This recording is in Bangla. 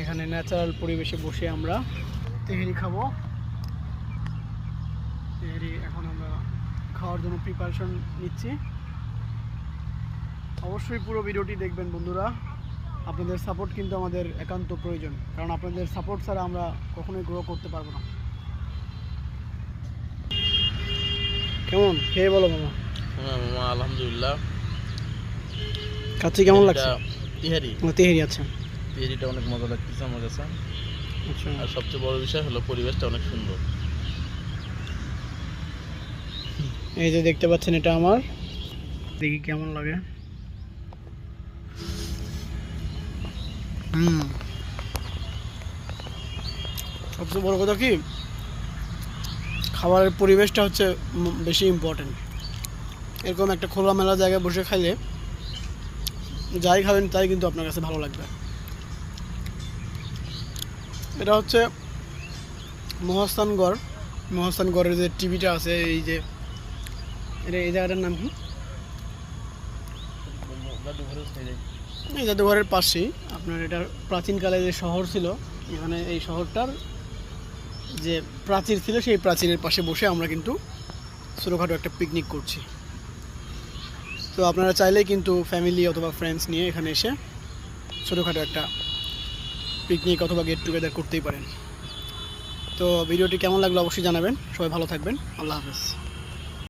এখানে ন্যাচারাল পরিবেশে বসে আমরা তেহেরি খাবো। তেহেরি এখন আমরা খাওয়ার জন্য প্রিপারেশন নিচ্ছি। অবশ্যই পুরো ভিডিওটি দেখবেন বন্ধুরা, আপনাদের সাপোর্ট কিন্তু আমাদের একান্ত প্রয়োজন, কারণ আপনাদের সাপোর্ট ছাড়া আমরা কখনোই গ্রো করতে পারবো না। কেমন খেয়ে বলো মামা? মামা আলহামদুলিল্লাহ। কাচ্চি কেমন লাগছে? তিহারি তেহেরি আচ্ছা, তিহারিটা অনেক মজা লাগতেছে আমার কাছে। আচ্ছা আর সবচেয়ে বড় বিষয় হলো পরিবেশটা অনেক সুন্দর। এই যে দেখতে পাচ্ছেন এটা আমার, দেখি কেমন লাগে। সবচেয়ে বড় কথা কি, খাবারের পরিবেশটা হচ্ছে বেশি ইম্পর্টেন্ট। এরকম একটা খোলামেলা জায়গায় বসে খাইলে যাই খাবেন তাই কিন্তু আপনার কাছে ভালো লাগবে। এটা হচ্ছে মহাস্থানগড়। মহাস্থানগড়ের যে টিভিটা আছে, এই যে এটা, এই জায়গাটার নাম কি? এই জাদুঘরের পাশেই আপনার এটা প্রাচীনকালে যে শহর ছিল, এখানে এই শহরটার যে প্রাচীর ছিল সেই প্রাচীরের পাশে বসে আমরা কিন্তু ছোটোখাটো একটা পিকনিক করছি। তো আপনারা চাইলেই কিন্তু ফ্যামিলি অথবা ফ্রেন্ডস নিয়ে এখানে এসে ছোটোখাটো একটা পিকনিক অথবা গেট টুগেদার করতেই পারেন। তো ভিডিওটি কেমন লাগলো অবশ্যই জানাবেন। সবাই ভালো থাকবেন। আল্লাহ হাফেজ।